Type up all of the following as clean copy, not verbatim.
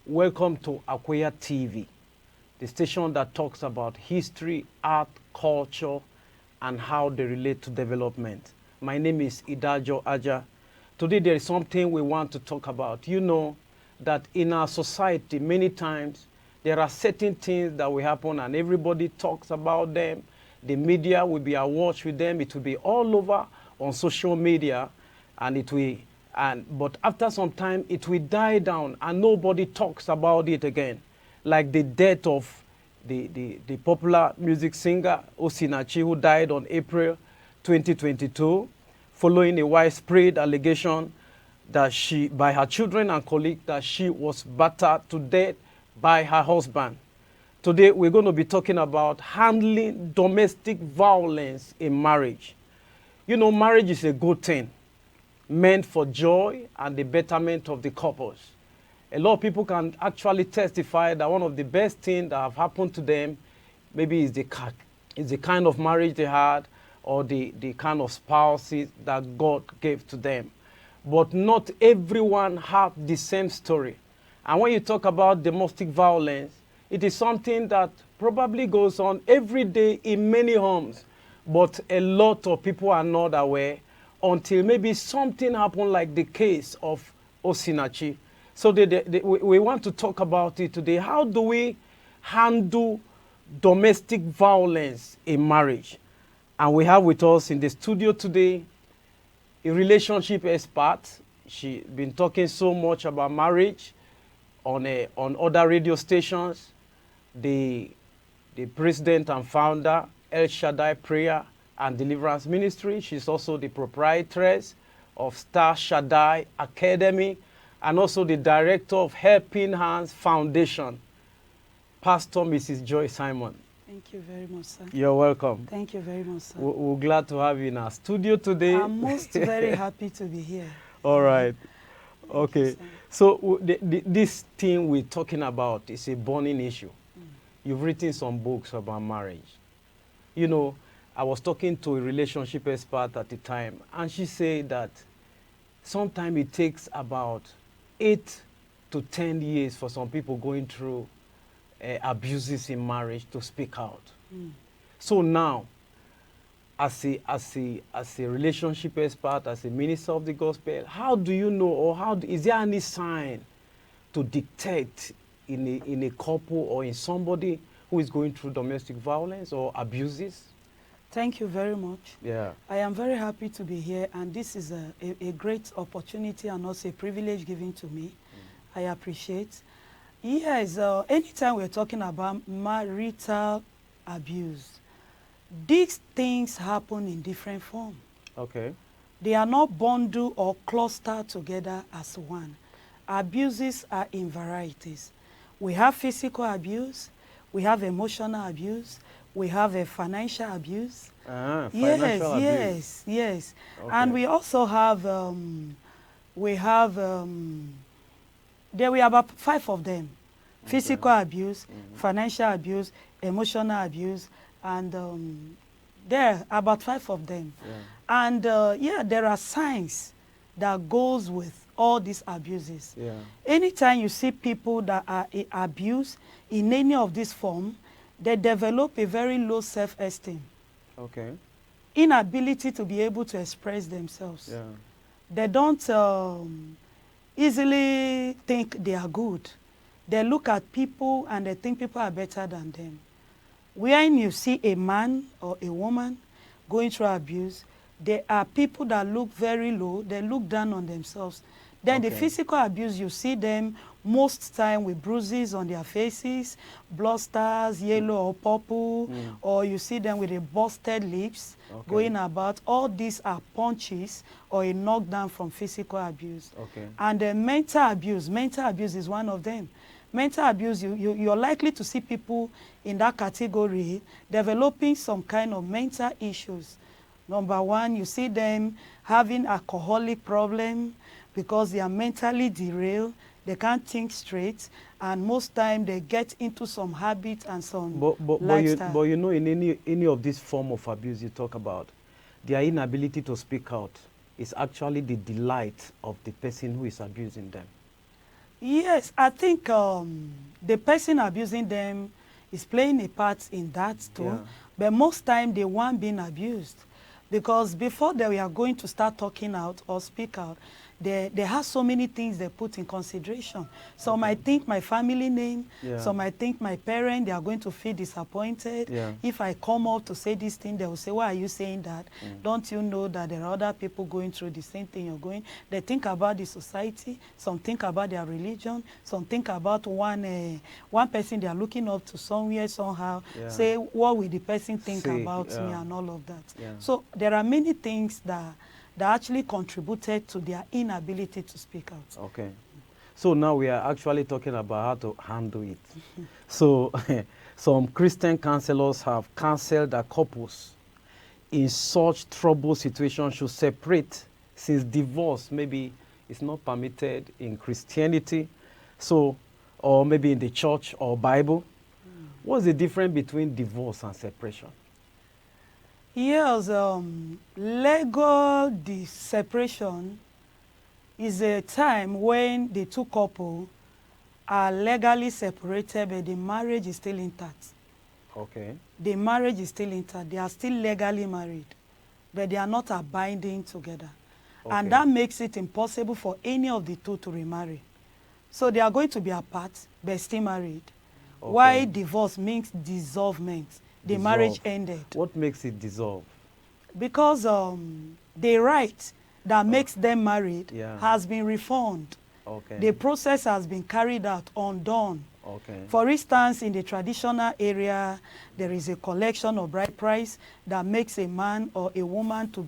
Welcome to Akweya TV, the station that talks about history, art, culture, and how they relate to development. My name is Idajo Aja. Today there is something we want to talk about. You know that in our society, many times, there are certain things that will happen and everybody talks about them. The media will be awash with them. It will be all over on social media, and it will but after some time, it will die down and nobody talks about it again. Like the death of the popular music singer Osinachi, who died on April 2022, following a widespread allegation that by her children and colleagues, that she was battered to death by her husband. Today, we're going to be talking about handling domestic violence in marriage. You know, marriage is a good thing, meant for joy and the betterment of the couples. A lot of people can actually testify that one of the best things that have happened to them maybe is the kind of marriage they had, or the kind of spouses that God gave to them. But not everyone has the same story. And when you talk about domestic violence, it is something that probably goes on every day in many homes, but a lot of people are not aware until maybe something happened, like the case of Osinachi. So we want to talk about it today. How do we handle domestic violence in marriage? And we have with us in the studio today a relationship expert. She's been talking so much about marriage on other radio stations. The president and founder, Elshaddai Prayer and Deliverance Ministries. She's also the proprietress of Elshaddai Academy and also the director of Helping Hands Foundation. Pastor Mrs. Joy Simon. Thank you very much, sir. You're welcome. Thank you very much, sir. We're glad to have you in our studio today. I'm most very happy to be here. All right. Thank you, Okay. sir. So this thing we're talking about is a burning issue. You've written some books about marriage. You know, I was talking to a relationship expert at the time, and she said that sometimes it takes about 8 to 10 years for some people going through abuses in marriage to speak out. So now, as a relationship expert, as a minister of the gospel, how do you know, or is there any sign to detect in a couple or in somebody who is going through domestic violence or abuses? Thank you very much. Yeah. I am very happy to be here, and this is a great opportunity and also a privilege given to me. I appreciate. Yes, anytime we're talking about marital abuse, these things happen in different forms. Okay. They are not bundled or clustered together as one. Abuses are in varieties. We have physical abuse, we have emotional abuse, we have a financial abuse. Financial abuse. Yes. Okay. And we also have, there were about 5 of them. Okay. Physical abuse, financial abuse, emotional abuse, and there are about 5 of them. Yeah. And there are signs that goes with all these abuses. Yeah. Anytime you see people that are abused in any of this form, they develop a very low self-esteem. Okay. Inability to be able to express themselves. Yeah. They don't easily think they are good. They look at people and they think people are better than them. When you see a man or a woman going through abuse, there are people that look very low. They look down on themselves. Then the physical abuse, you see them most time with bruises on their faces, blisters, yellow or purple, or you see them with a busted lips going about. All these are punches or a knockdown from physical abuse. Okay. And mental abuse is one of them. Mental abuse, you're likely to see people in that category developing some kind of mental issues. Number one, you see them having alcoholic problem because they are mentally derailed. they can't think straight, and most time they get into some habits and some lifestyle. But you know, in any of this form of abuse you talk about, their inability to speak out is actually the delight of the person who is abusing them. Yes, I think the person abusing them is playing a part in that too. Yeah. But most time the one being abused, because before they are going to start talking out or speak out, they have so many things they put in consideration. Some might think my family name, some might think my parent, they are going to feel disappointed. If I come up to say this thing, they will say, why are you saying that? Don't you know that there are other people going through the same thing you're going? They think about the society, some think about their religion, some think about one person they are looking up to somewhere, somehow. Say, what will the person think about me and all of that? So there are many things that actually contributed to their inability to speak out. Okay. So now we are actually talking about how to handle it. So some Christian counselors have counseled that couples in such troubled situations should separate, since divorce maybe is not permitted in Christianity, so, or maybe in the church or Bible. What's the difference between divorce and separation? Yes, legal separation is a time when the two couples are legally separated, but the marriage is still intact. Okay. The marriage is still intact. They are still legally married, but they are not abiding together. Okay. And that makes it impossible for any of the two to remarry. So they are going to be apart, but still married. Okay. Why divorce means dissolvement. The marriage ended. What makes it dissolve? Because the right that makes them married has been reformed. Okay. The process has been carried out, undone. Okay. For instance, in the traditional area, there is a collection of bride price that makes a man or a woman to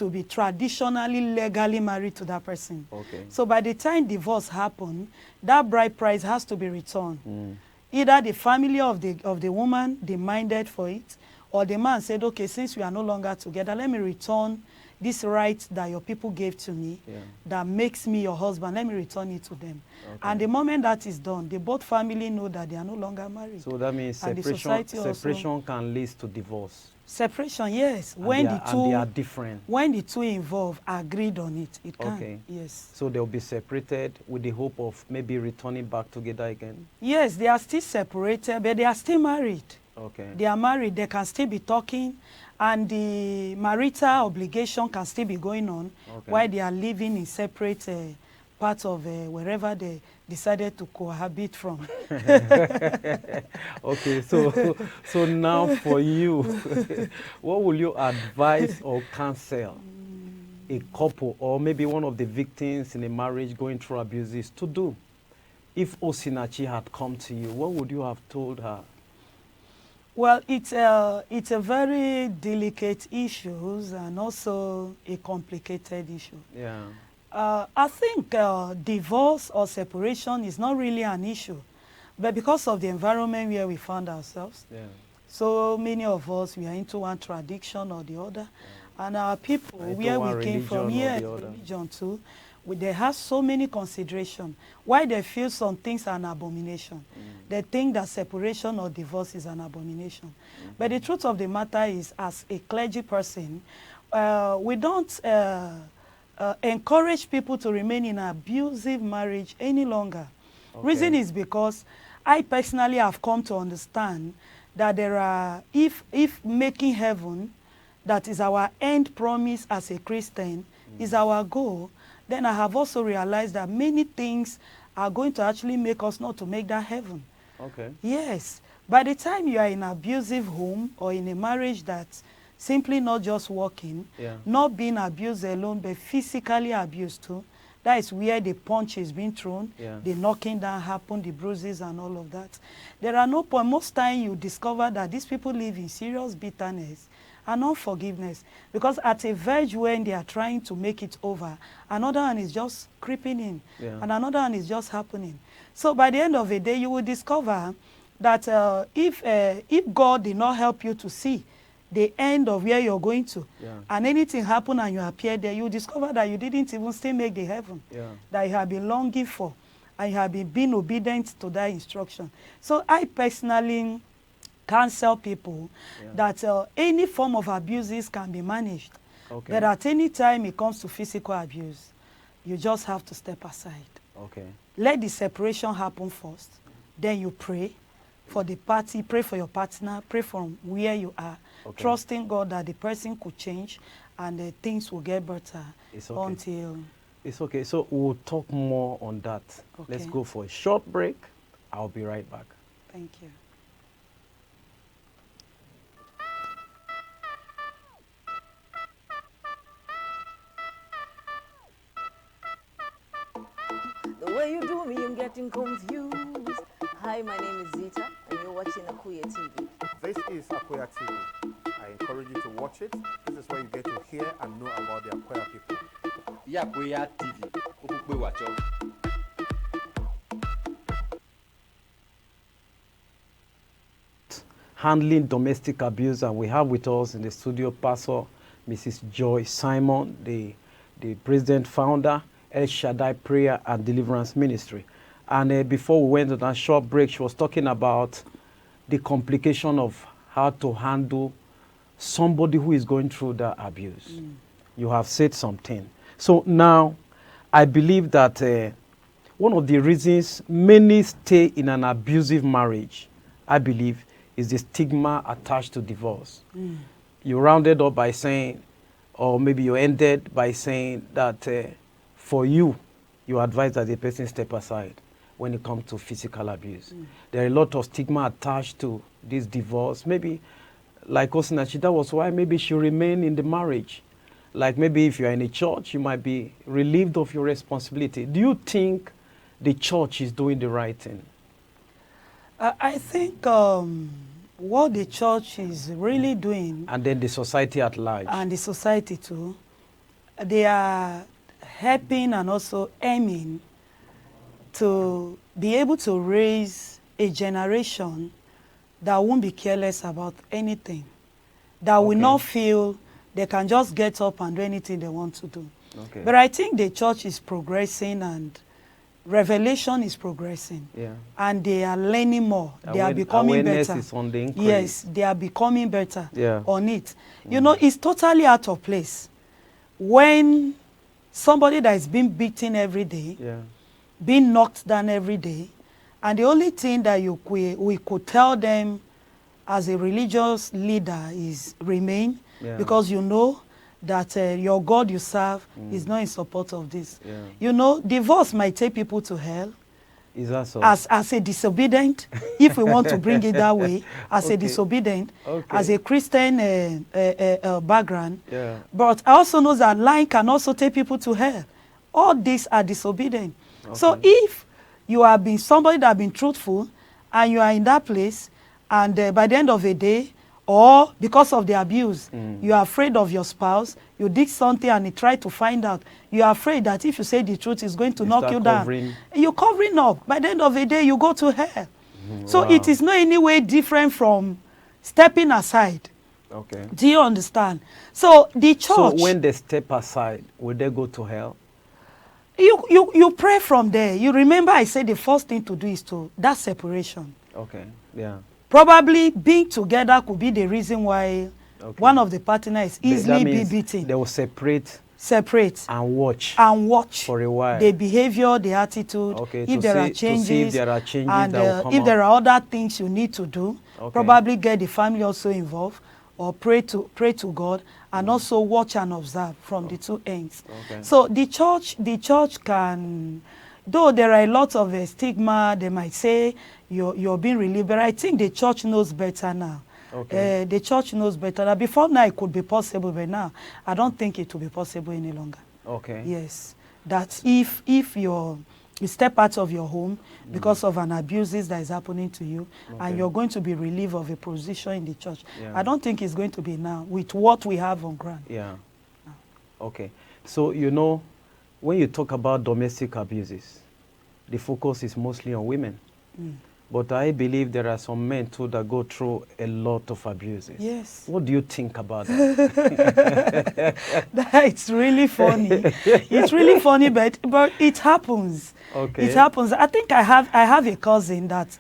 be traditionally legally married to that person. Okay. So by the time divorce happens, that bride price has to be returned. Either the family of the woman demanded for it, or the man said, okay, since we are no longer together, let me return this right that your people gave to me, that makes me your husband, let me return it to them. Okay. And the moment that is done, the both family know that they are no longer married. So that means separation can lead to divorce. Separation, yes. And when they are different. When the two involved agreed on it, it can. Okay. Yes. So they'll be separated with the hope of maybe returning back together again? Yes, they are still separated, but they are still married. Okay. They are married, they can still be talking, and the marital obligation can still be going on while they are living in separate parts of wherever they decided to cohabit from. Okay, so now for you, what will you advise or counsel a couple or maybe one of the victims in a marriage going through abuses to do? If Osinachi had come to you, what would you have told her? Well, it's a very delicate issue and also a complicated issue. Yeah. I think divorce or separation is not really an issue, but because of the environment where we found ourselves, so many of us, we are into one tradition or the other, and our people, where we came from, religion too, they have so many considerations. Why they feel some things are an abomination. They think that separation or divorce is an abomination. But the truth of the matter is, as a clergy person, we don't encourage people to remain in an abusive marriage any longer. Okay. Reason is because I personally have come to understand that there are, if making heaven, that is our end promise as a Christian, is our goal, then I have also realized that many things are going to actually make us not to make that heaven. Okay. Yes. By the time you are in an abusive home or in a marriage that's simply not just working, not being abused alone, but physically abused too, that is where the punch is being thrown, the knocking down happen, the bruises and all of that. There are no point. Most time you discover that these people live in serious bitterness and unforgiveness, because at a verge when they are trying to make it over, another one is just creeping in, and another one is just happening. So by the end of the day, you will discover that if God did not help you to see the end of where you're going to, and anything happen and you appear there, you discover that you didn't even still make the heaven that you have been longing for. and you have been being obedient to that instruction. So I personally counsel people that any form of abuses can be managed. Okay. But at any time it comes to physical abuse, you just have to step aside. Okay. Let the separation happen first. Then you pray for the party, pray for your partner, pray from where you are, trusting God that the person could change and things will get better until... It's okay. So we'll talk more on that. Okay. Let's go for a short break. I'll be right back. Thank you. The way you do me, I'm getting confused. Hi, my name is Zita, and you're watching Akweya TV. This is Akweya TV. I encourage you to watch it. This is where you get to hear and know about the Akweya people. Akweya TV. Handling domestic abuse, and we have with us in the studio Pastor Mrs. Joy Simon, the president founder, Elshaddai Prayer and Deliverance Ministry. And before we went on a short break, she was talking about the complication of how to handle somebody who is going through that abuse. You have said something. So now, I believe that one of the reasons many stay in an abusive marriage, I believe, is the stigma attached to divorce. You rounded up by saying, or maybe you ended by saying that for you, you advise that the person step aside when it comes to physical abuse. There are a lot of stigma attached to this divorce. Maybe, like Osinachi, that was why maybe she remained in the marriage. Like maybe if you are in a church, you might be relieved of your responsibility. Do you think the church is doing the right thing? I think what the church is really doing... And then the society at large. And the society too. They are helping and also aiming to be able to raise a generation that won't be careless about anything, that will not feel they can just get up and do anything they want to do. But I think the church is progressing and revelation is progressing. And they are learning more. They are becoming better. Is on the increase. Yes, they are becoming better on it. You know, it's totally out of place when somebody that is being beaten every day, being knocked down every day, and the only thing that we could tell them as a religious leader is remain, because you know that your God you serve is not in support of this. You know, divorce might take people to hell. Is that so? As a disobedient, if we want to bring it that way, as a disobedient, as a Christian background. But I also know that lying can also take people to hell. All these are disobedient. So if you have been somebody that have been truthful and you are in that place, and by the end of the day, or because of the abuse, you are afraid of your spouse, you did something and he tried to find out, you are afraid that if you say the truth, it's going to knock you down. You're covering up. By the end of the day, you go to hell. So it is not any way different from stepping aside. Do you understand? So the church... So when they step aside, will they go to hell? You pray from there. You remember I said the first thing to do is that separation. Probably being together could be the reason why one of the partners is easily be beaten. They will separate and watch for a while. The behavior, the attitude, if there are changes, and if there are other things you need to do, probably get the family also involved, or pray to God, and also watch and observe from the two ends. So the church can, though there are a lot of stigma, they might say you're being relieved, but I think the church knows better now. The church knows better. Now, before now it could be possible, but now I don't think it will be possible any longer. Yes, that if you step out of your home because of an abuses that is happening to you, and you're going to be relieved of a position in the church, I don't think it's going to be now with what we have on ground. So, you know, when you talk about domestic abuses, the focus is mostly on women. But I believe there are some men too that go through a lot of abuses. Yes. What do you think about that? It's really funny. It's really funny, but it happens. Okay. It happens. I think I have a cousin that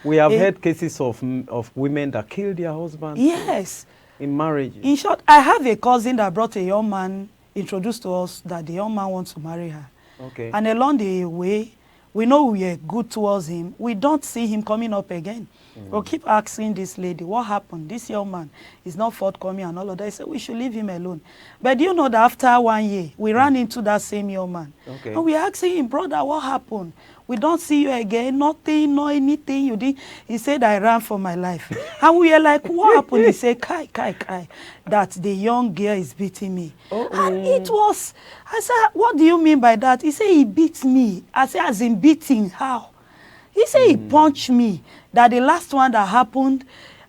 we have heard cases of women that killed their husbands. Yes. In marriage. In short, I have a cousin that brought a young man, introduced to us that the young man wants to marry her. Okay. And along the way, we know we are good towards him. We don't see him coming up again. We'll keep asking this lady, what happened? This young man is not forthcoming and all of that. I said, we should leave him alone. But do you know that after 1 year, we ran into that same young man. Okay. And we asking him, brother, what happened? We don't see you again, nothing, no anything you did. He said, I ran for my life. And we are like, what happened? He said, Kai, that the young girl is beating me. And it was, I said, what do you mean by that? He said, he beat me. I said, as in beating, how? He said, he punched me. That the last one that happened,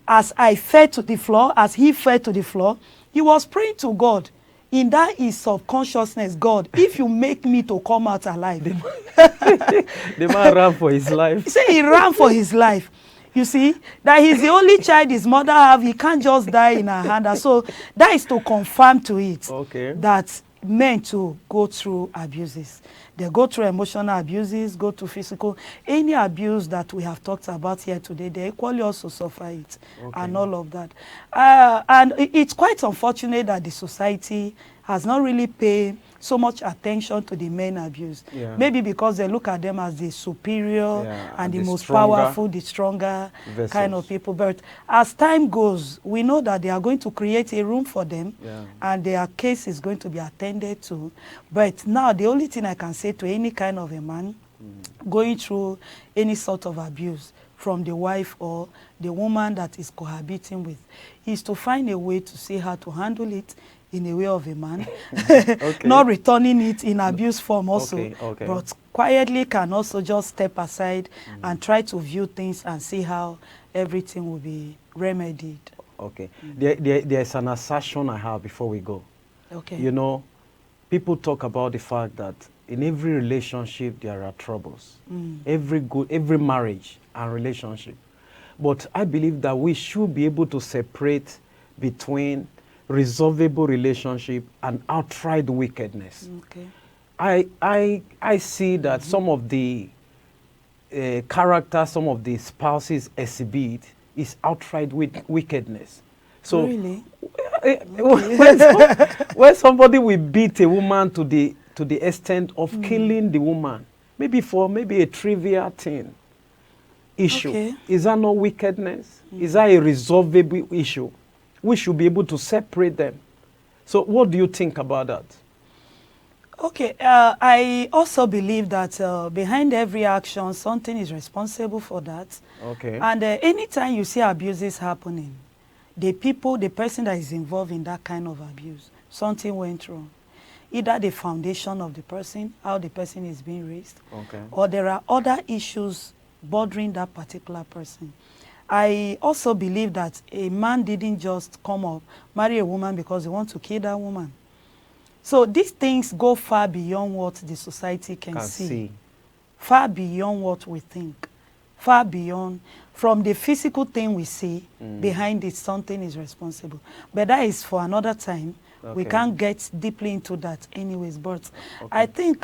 as I fell to the floor, as he fell to the floor, he was praying to God. In that is subconsciousness, God, if you make me to come out alive. The man ran for his life. He said he ran for his life. You see, that he's the only child his mother have. He can't just die in her hand. So that is to confirm to it that men to go through abuses. They go through emotional abuses, go to physical. Any abuse that we have talked about here today, they equally also suffer it and all of that. And it's quite unfortunate that the society has not really paid so much attention to the men abuse. Yeah. Maybe because they look at them as the superior and the most powerful, the stronger kind of people. But as time goes, we know that they are going to create a room for them and their case is going to be attended to. But now the only thing I can say to any kind of a man going through any sort of abuse from the wife or the woman that is cohabiting with is to find a way to see how to handle it in a way of a man, not returning it in abuse form also, but quietly can also just step aside and try to view things and see how everything will be remedied. Okay. There's an assertion I have before we go. Okay. You know, people talk about the fact that in every relationship there are troubles. Every marriage and relationship. But I believe that we should be able to separate between resolvable relationship and outright wickedness. Okay. I see that some of the character some of the spouses exhibit is outright wickedness. So really? when somebody will beat a woman to the extent of killing the woman, maybe for a trivial thing, issue, is that not wickedness? Is that a resolvable issue? We should be able to separate them. So what do you think about that? Okay, I also believe that behind every action, something is responsible for that. Okay. And anytime you see abuses happening, the person that is involved in that kind of abuse, something went wrong. Either the foundation of the person, how the person is being raised, or there are other issues bothering that particular person. I also believe that a man didn't just come up, marry a woman because he wants to kill that woman. So these things go far beyond what the society can see. Far beyond what we think. Far beyond, from the physical thing we see, behind it something is responsible. But that is for another time. We can't get deeply into that anyways. But I think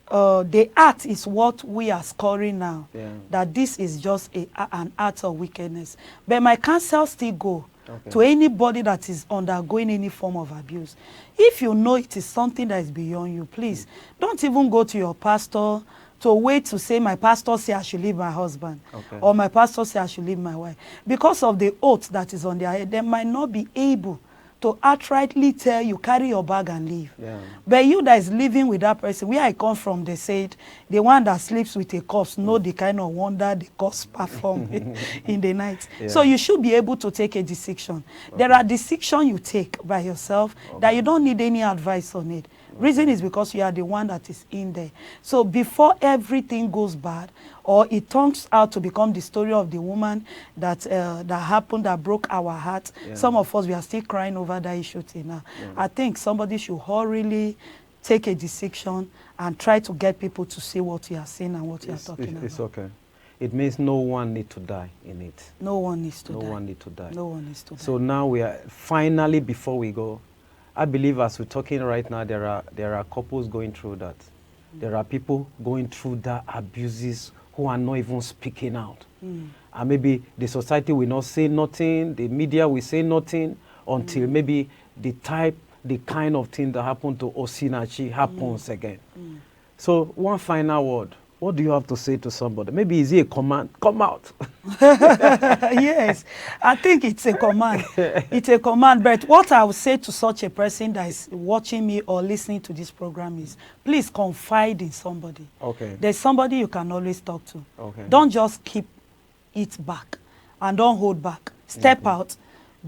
the act is what we are scoring now, that this is just an act of wickedness. But my counsel still go to anybody that is undergoing any form of abuse. If you know it is something that is beyond you, please don't even go to your pastor to wait to say, my pastor say I should leave my husband, or my pastor say I should leave my wife. Because of the oath that is on their head, they might not be able to outrightly tell you, carry your bag and leave. But you that is living with that person, where I come from, they said, the one that sleeps with a corpse know the kind of wonder the corpse perform in the night. So you should be able to take a decision. There are decisions you take by yourself that you don't need any advice on it. Reason is because you are the one that is in there. So before everything goes bad, or it turns out to become the story of the woman that happened, that broke our heart, some of us, we are still crying over that issue till now. I think somebody should hurriedly take a decision and try to get people to see what you are saying and what you are talking about. It's okay. It means no one need to die in it. No one needs to die. No one need to die. No one needs to die. So now we are finally, before we go, I believe as we're talking right now, there are couples going through that. There are people going through the abuses who are not even speaking out. And maybe the society will not say nothing, the media will say nothing until maybe the kind of thing that happened to Osinachi happens again. So one final word. What do you have to say to somebody? Maybe is it a command? Come out. Yes, I think it's a command. It's a command. But what I would say to such a person that is watching me or listening to this program is, please confide in somebody. Okay. There's somebody you can always talk to. Okay. Don't just keep it back and don't hold back. Step out.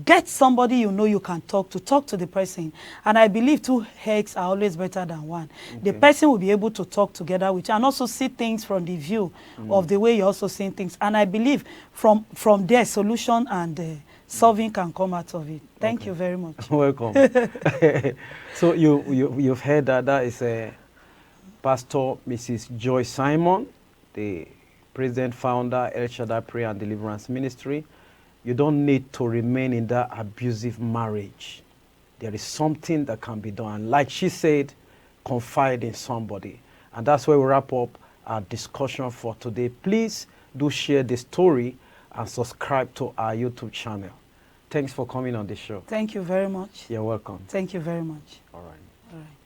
Get somebody you know you can talk to the person. And I believe two heads are always better than one. The person will be able to talk together with you and also see things from the view of the way you're also seeing things. And I believe from there, solution and solving can come out of it. Thank you very much. Welcome. So you've heard that is Pastor Mrs. Joy Simon, the president founder, Elshaddai Prayer and Deliverance Ministry. You don't need to remain in that abusive marriage. There is something that can be done. And like she said, confide in somebody. And that's where we wrap up our discussion for today. Please do share the story and subscribe to our YouTube channel. Thanks for coming on the show. Thank you very much. You're welcome. Thank you very much. All right. All right.